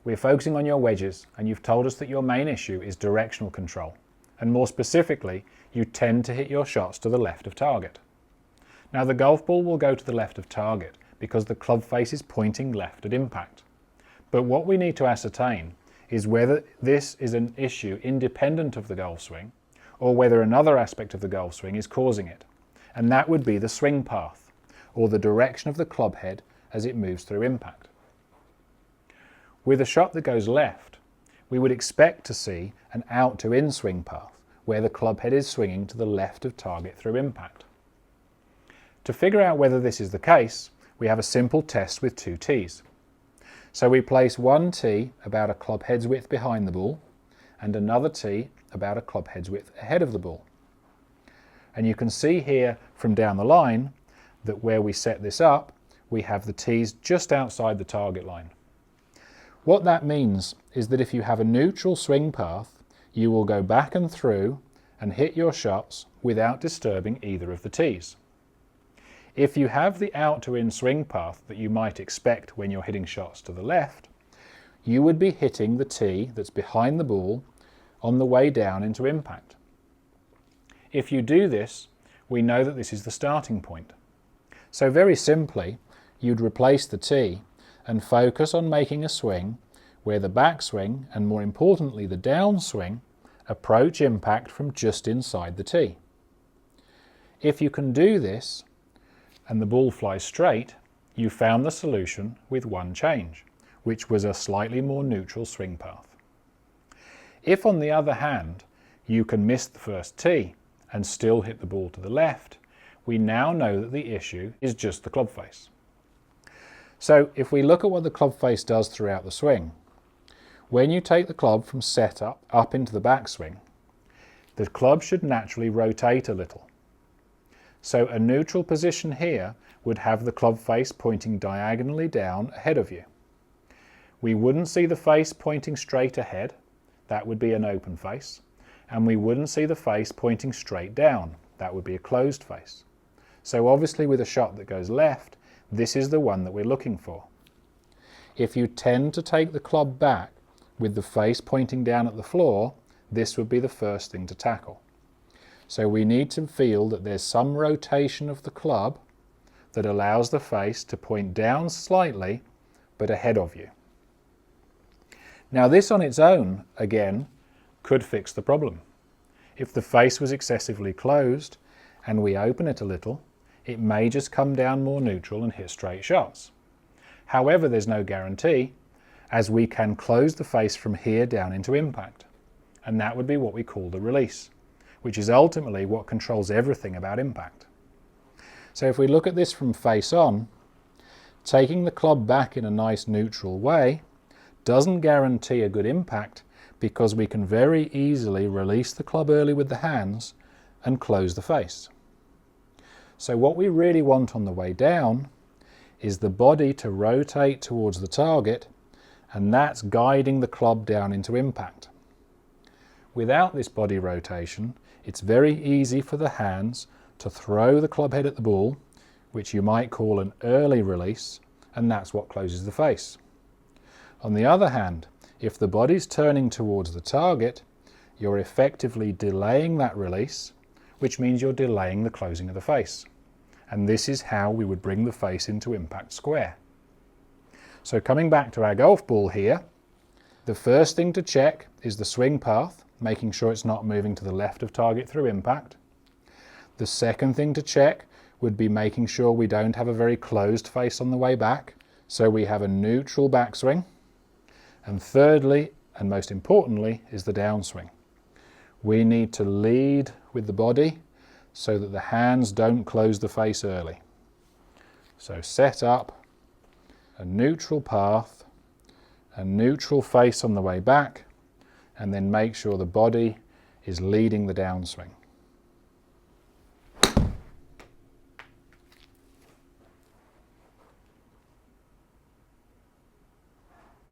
We're focusing on your wedges, and you've told us that your main issue is directional control, and more specifically, you tend to hit your shots to the left of target. Now the golf ball will go to the left of target because the club face is pointing left at impact. But what we need to ascertain is whether this is an issue independent of the golf swing, or whether another aspect of the golf swing is causing it, and that would be the swing path, or the direction of the club head as it moves through impact. With a shot that goes left, we would expect to see an out to in swing path, where the club head is swinging to the left of target through impact. To figure out whether this is the case, we have a simple test with two tees. So we place one tee about a club head's width behind the ball, and another tee about a club head's width ahead of the ball. And you can see here from down the line that where we set this up, we have the tees just outside the target line. What that means is that if you have a neutral swing path, you will go back and through and hit your shots without disturbing either of the tees. If you have the out to in swing path that you might expect when you're hitting shots to the left, you would be hitting the tee that's behind the ball on the way down into impact. If you do this, we know that this is the starting point. So very simply, you'd replace the tee and focus on making a swing where the backswing and more importantly the downswing approach impact from just inside the tee. If you can do this and the ball flies straight, you found the solution with one change, which was a slightly more neutral swing path. If on the other hand you can miss the first tee and still hit the ball to the left, we now know that the issue is just the club face. So if we look at what the club face does throughout the swing, when you take the club from setup up into the backswing, the club should naturally rotate a little. So a neutral position here would have the club face pointing diagonally down ahead of you. We wouldn't see the face pointing straight ahead, that would be an open face, and we wouldn't see the face pointing straight down, that would be a closed face. So obviously with a shot that goes left, this is the one that we're looking for. If you tend to take the club back with the face pointing down at the floor, this would be the first thing to tackle. So we need to feel that there's some rotation of the club that allows the face to point down slightly but ahead of you. Now this on its own, again, could fix the problem. If the face was excessively closed and we open it a little, it may just come down more neutral and hit straight shots. However, there's no guarantee, as we can close the face from here down into impact, and that would be what we call the release, which is ultimately what controls everything about impact. So if we look at this from face on, taking the club back in a nice neutral way doesn't guarantee a good impact because we can very easily release the club early with the hands and close the face. So what we really want on the way down is the body to rotate towards the target, and that's guiding the club down into impact. Without this body rotation, it's very easy for the hands to throw the club head at the ball, which you might call an early release, and that's what closes the face. On the other hand, if the body's turning towards the target, you're effectively delaying that release, which means you're delaying the closing of the face. And this is how we would bring the face into impact square. So coming back to our golf ball here, the first thing to check is the swing path, making sure it's not moving to the left of target through impact. The second thing to check would be making sure we don't have a very closed face on the way back, so we have a neutral backswing. And thirdly, and most importantly, is the downswing. We need to lead with the body so that the hands don't close the face early. So set up a neutral path, a neutral face on the way back, and then make sure the body is leading the downswing.